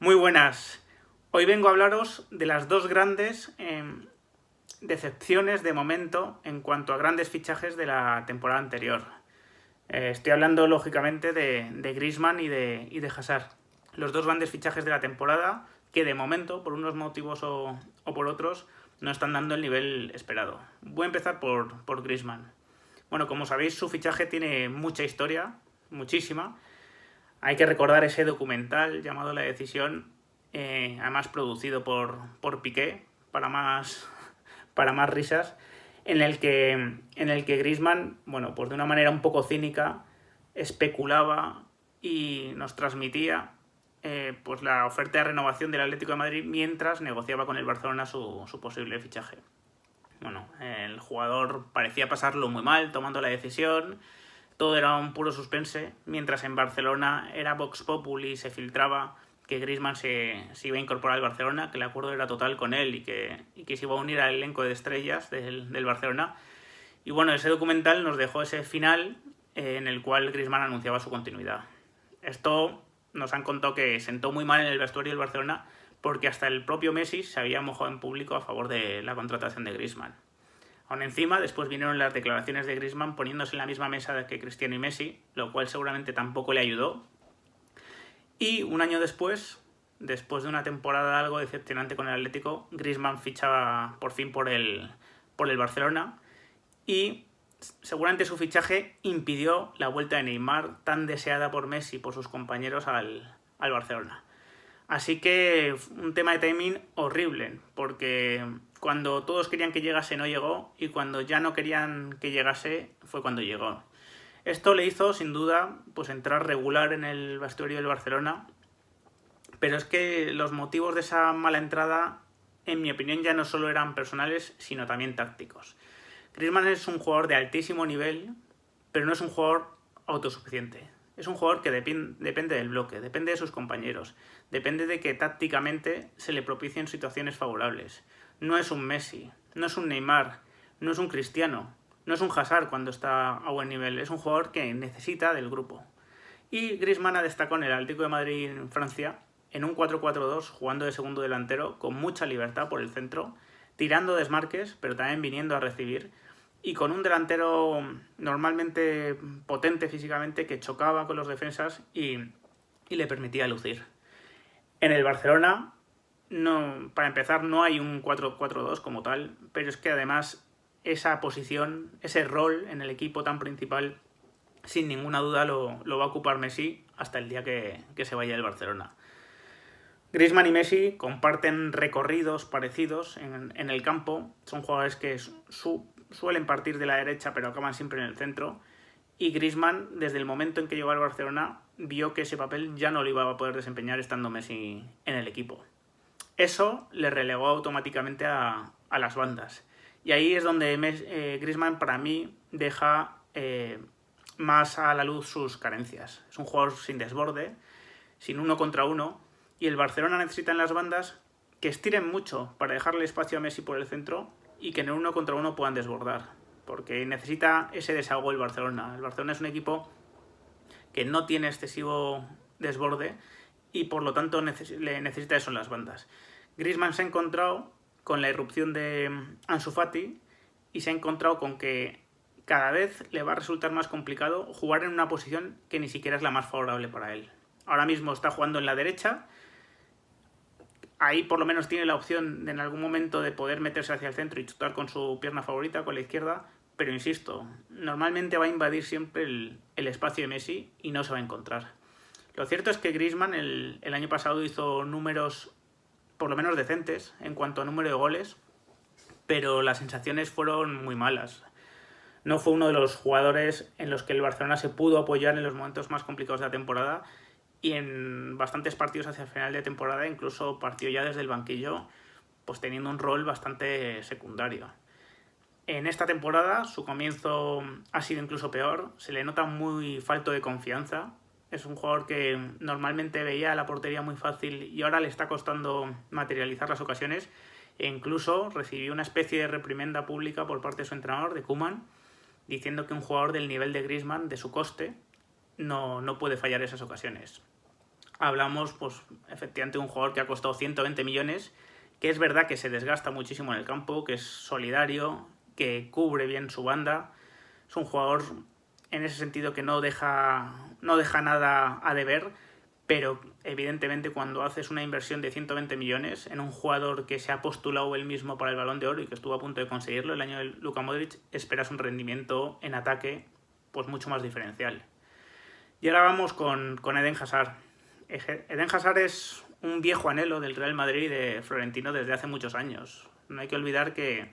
Muy buenas. Hoy vengo a hablaros de las dos grandes decepciones de momento en cuanto a grandes fichajes de la temporada anterior. Estoy hablando lógicamente de Griezmann y de Hazard. Los dos grandes fichajes de la temporada que de momento, por unos motivos o por otros, no están dando el nivel esperado. Voy a empezar por Griezmann. Bueno, como sabéis, su fichaje tiene mucha historia, muchísima. Hay que recordar ese documental llamado La Decisión, además producido por Piqué, para más risas, en el que Griezmann, bueno, pues de una manera un poco cínica, especulaba y nos transmitía pues la oferta de renovación del Atlético de Madrid mientras negociaba con el Barcelona su posible fichaje. Bueno, el jugador parecía pasarlo muy mal tomando la decisión. Todo era un puro suspense, mientras en Barcelona era Vox Populi y se filtraba que Griezmann se iba a incorporar al Barcelona, que el acuerdo era total con él y que se iba a unir al elenco de estrellas del Barcelona. Y bueno, ese documental nos dejó ese final en el cual Griezmann anunciaba su continuidad. Esto nos han contado que sentó muy mal en el vestuario del Barcelona porque hasta el propio Messi se había mojado en público a favor de la contratación de Griezmann. Aún encima, después vinieron las declaraciones de Griezmann poniéndose en la misma mesa que Cristiano y Messi, lo cual seguramente tampoco le ayudó. Y un año después de una temporada algo decepcionante con el Atlético, Griezmann fichaba por fin por el Barcelona y seguramente su fichaje impidió la vuelta de Neymar tan deseada por Messi y por sus compañeros al Barcelona. Así que un tema de timing horrible, porque cuando todos querían que llegase no llegó y cuando ya no querían que llegase fue cuando llegó. Esto le hizo sin duda pues entrar regular en el vestuario del Barcelona, pero es que los motivos de esa mala entrada en mi opinión ya no solo eran personales sino también tácticos. Griezmann es un jugador de altísimo nivel, pero no es un jugador autosuficiente. Es un jugador que depende del bloque, depende de sus compañeros, depende de que tácticamente se le propicien situaciones favorables. No es un Messi, no es un Neymar, no es un Cristiano, no es un Hazard cuando está a buen nivel. Es un jugador que necesita del grupo. Y Griezmann ha destacado en el Atlético de Madrid en Francia en un 4-4-2, jugando de segundo delantero con mucha libertad por el centro, tirando desmarques, pero también viniendo a recibir, y con un delantero normalmente potente físicamente que chocaba con los defensas y le permitía lucir. En el Barcelona, no, para empezar, no hay un 4-4-2 como tal, pero es que además esa posición, ese rol en el equipo tan principal, sin ninguna duda lo va a ocupar Messi hasta el día que se vaya del Barcelona. Griezmann y Messi comparten recorridos parecidos en el campo. Son jugadores que suelen partir de la derecha pero acaban siempre en el centro. Y Griezmann, desde el momento en que llegó al Barcelona, vio que ese papel ya no lo iba a poder desempeñar estando Messi en el equipo. Eso le relegó automáticamente a las bandas. Y ahí es donde Griezmann, para mí, deja más a la luz sus carencias. Es un jugador sin desborde, sin uno contra uno, y el Barcelona necesita en las bandas que estiren mucho para dejarle espacio a Messi por el centro y que en el uno contra uno puedan desbordar, porque necesita ese desahogo el Barcelona. El Barcelona es un equipo que no tiene excesivo desborde y por lo tanto necesita eso en las bandas. Griezmann se ha encontrado con la irrupción de Ansu Fati y se ha encontrado con que cada vez le va a resultar más complicado jugar en una posición que ni siquiera es la más favorable para él. Ahora mismo está jugando en la derecha. Ahí por lo menos tiene la opción de, en algún momento, de poder meterse hacia el centro y chutar con su pierna favorita, con la izquierda, pero insisto, normalmente va a invadir siempre el espacio de Messi y no se va a encontrar. Lo cierto es que Griezmann el año pasado hizo números por lo menos decentes en cuanto a número de goles, pero las sensaciones fueron muy malas. No fue uno de los jugadores en los que el Barcelona se pudo apoyar en los momentos más complicados de la temporada, y en bastantes partidos hacia el final de temporada incluso partió ya desde el banquillo, pues teniendo un rol bastante secundario. En esta temporada su comienzo ha sido incluso peor, se le nota muy falto de confianza. Es un jugador que normalmente veía la portería muy fácil y ahora le está costando materializar las ocasiones, e incluso recibió una especie de reprimenda pública por parte de su entrenador, de Koeman, diciendo que un jugador del nivel de Griezmann, de su coste, no puede fallar esas ocasiones. hablamos, pues efectivamente, de un jugador que ha costado 120 millones, que es verdad que se desgasta muchísimo en el campo, que es solidario, que cubre bien su banda. Es un jugador en ese sentido que no deja nada a deber, pero evidentemente cuando haces una inversión de 120 millones en un jugador que se ha postulado él mismo para el Balón de Oro y que estuvo a punto de conseguirlo el año de Luka Modric, esperas un rendimiento en ataque pues mucho más diferencial. Y ahora vamos con Eden Hazard. Eden Hazard es un viejo anhelo del Real Madrid y de Florentino desde hace muchos años. No hay que olvidar que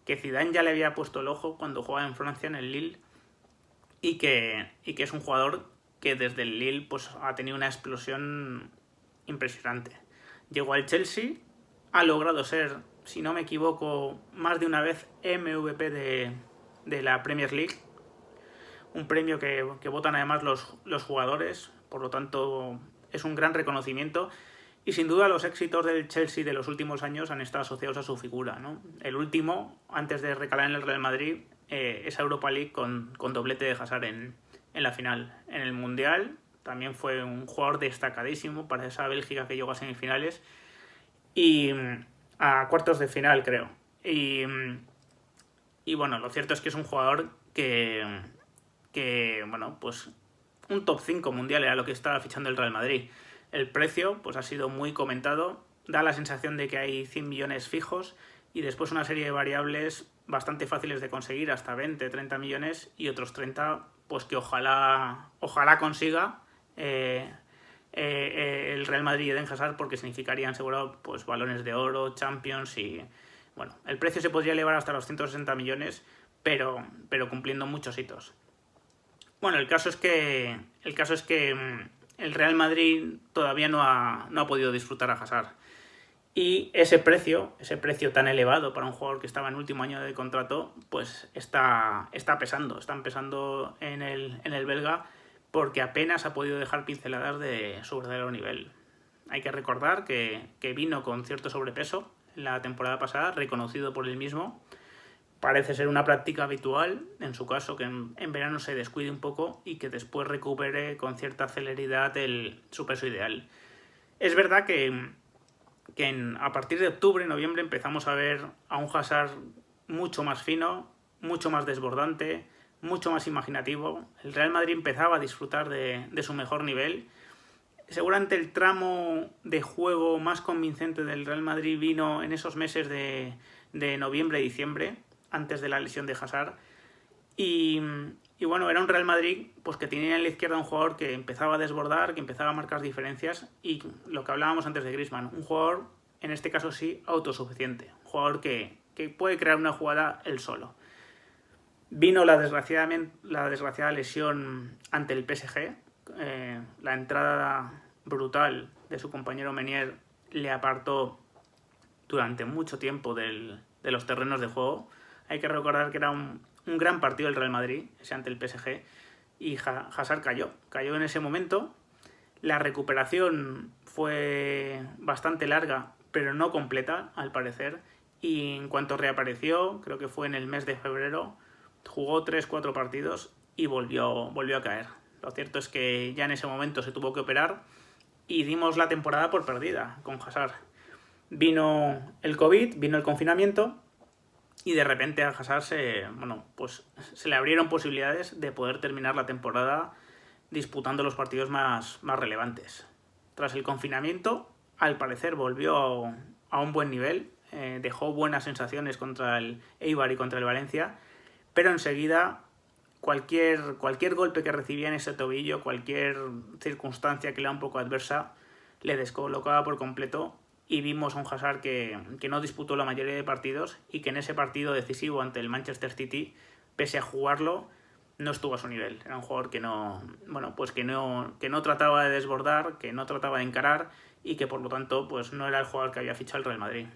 Zidane ya le había puesto el ojo cuando jugaba en Francia en el Lille y que es un jugador que desde el Lille pues, ha tenido una explosión impresionante. Llegó al Chelsea, ha logrado ser, si no me equivoco, más de una vez MVP de la Premier League, un premio que votan además los jugadores, por lo tanto es un gran reconocimiento y sin duda los éxitos del Chelsea de los últimos años han estado asociados a su figura, ¿no? El último, antes de recalar en el Real Madrid, esa Europa League con doblete de Hazard en la final. En el Mundial también fue un jugador destacadísimo para esa Bélgica que llegó a semifinales y a cuartos de final, creo. Y bueno, lo cierto es que es un jugador que bueno, pues un top 5 mundial era lo que estaba fichando el Real Madrid. El precio pues ha sido muy comentado, da la sensación de que hay 100 millones fijos y después una serie de variables bastante fáciles de conseguir, hasta 20, 30 millones y otros 30 pues que ojalá consiga el Real Madrid y Eden Hazard, porque significarían seguro pues balones de oro, Champions y bueno, el precio se podría elevar hasta los 160 millones, pero cumpliendo muchos hitos. Bueno, el caso es que el Real Madrid todavía no ha podido disfrutar a Hazard. Y ese precio tan elevado para un jugador que estaba en último año de contrato, pues está pesando. Están pesando en el belga porque apenas ha podido dejar pinceladas de su verdadero nivel. Hay que recordar que vino con cierto sobrepeso en la temporada pasada, reconocido por él mismo. Parece ser una práctica habitual, en su caso, que en verano se descuide un poco y que después recupere con cierta celeridad su peso ideal. Es verdad que a partir de octubre, noviembre, empezamos a ver a un Hazard mucho más fino, mucho más desbordante, mucho más imaginativo. El Real Madrid empezaba a disfrutar de su mejor nivel. Seguramente el tramo de juego más convincente del Real Madrid vino en esos meses de noviembre y diciembre, antes de la lesión de Hazard. Y bueno, era un Real Madrid pues que tenía en la izquierda un jugador que empezaba a desbordar, que empezaba a marcar diferencias, y lo que hablábamos antes de Griezmann, un jugador, en este caso sí, autosuficiente, un jugador que puede crear una jugada él solo. Vino la desgraciada lesión ante el PSG, la entrada brutal de su compañero Meunier le apartó durante mucho tiempo de los terrenos de juego. Hay que recordar que era un gran partido del Real Madrid, ese ante el PSG, y Hazard cayó en ese momento. La recuperación fue bastante larga, pero no completa, al parecer, y en cuanto reapareció, creo que fue en el mes de febrero, jugó 3-4 partidos y volvió a caer. Lo cierto es que ya en ese momento se tuvo que operar y dimos la temporada por perdida con Hazard. Vino el COVID, vino el confinamiento, y de repente a Hazard se le abrieron posibilidades de poder terminar la temporada disputando los partidos más relevantes. Tras el confinamiento, al parecer volvió a un buen nivel, dejó buenas sensaciones contra el Eibar y contra el Valencia, pero enseguida cualquier golpe que recibía en ese tobillo, cualquier circunstancia que le era un poco adversa, le descolocaba por completo. Y vimos a un Hazard que no disputó la mayoría de partidos y que en ese partido decisivo ante el Manchester City, pese a jugarlo, no estuvo a su nivel. Era un jugador que no trataba de desbordar, que no trataba de encarar y que por lo tanto pues no era el jugador que había fichado el Real Madrid.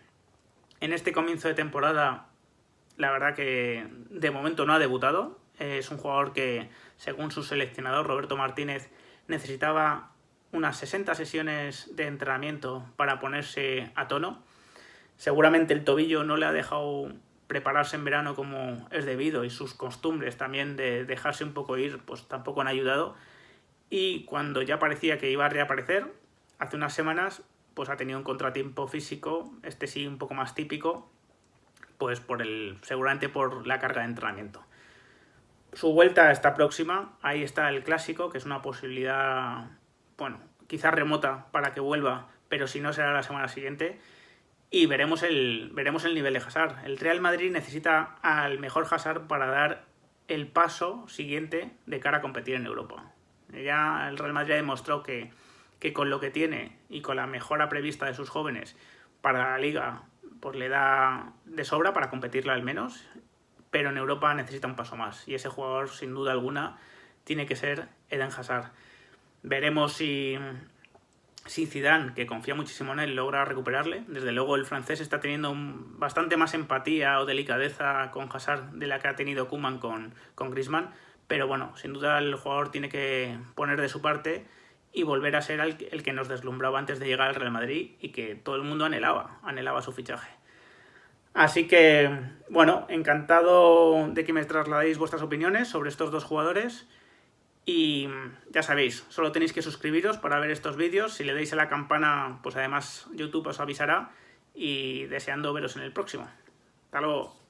En este comienzo de temporada, la verdad que de momento no ha debutado. Es un jugador que, según su seleccionador Roberto Martínez, necesitaba unas 60 sesiones de entrenamiento para ponerse a tono. Seguramente el tobillo no le ha dejado prepararse en verano como es debido y sus costumbres también de dejarse un poco ir pues tampoco han ayudado, y cuando ya parecía que iba a reaparecer hace unas semanas pues ha tenido un contratiempo físico, este sí un poco más típico, pues seguramente por la carga de entrenamiento. Su vuelta está próxima, ahí está el clásico, que es una posibilidad, bueno, quizás remota para que vuelva, pero si no será la semana siguiente. Y veremos el nivel de Hazard. El Real Madrid necesita al mejor Hazard para dar el paso siguiente de cara a competir en Europa. Ya el Real Madrid ha demostrado que con lo que tiene y con la mejora prevista de sus jóvenes para la Liga, pues le da de sobra para competirla al menos, pero en Europa necesita un paso más. Y ese jugador, sin duda alguna, tiene que ser Eden Hazard. Veremos si Zidane, que confía muchísimo en él, logra recuperarle. Desde luego el francés está teniendo bastante más empatía o delicadeza con Hazard de la que ha tenido Koeman con Griezmann, pero bueno, sin duda el jugador tiene que poner de su parte y volver a ser el que nos deslumbraba antes de llegar al Real Madrid y que todo el mundo anhelaba su fichaje. Así que, bueno, encantado de que me trasladéis vuestras opiniones sobre estos dos jugadores. Y ya sabéis, solo tenéis que suscribiros para ver estos vídeos. Si le dais a la campana, pues además YouTube os avisará. Y deseando veros en el próximo. Hasta luego.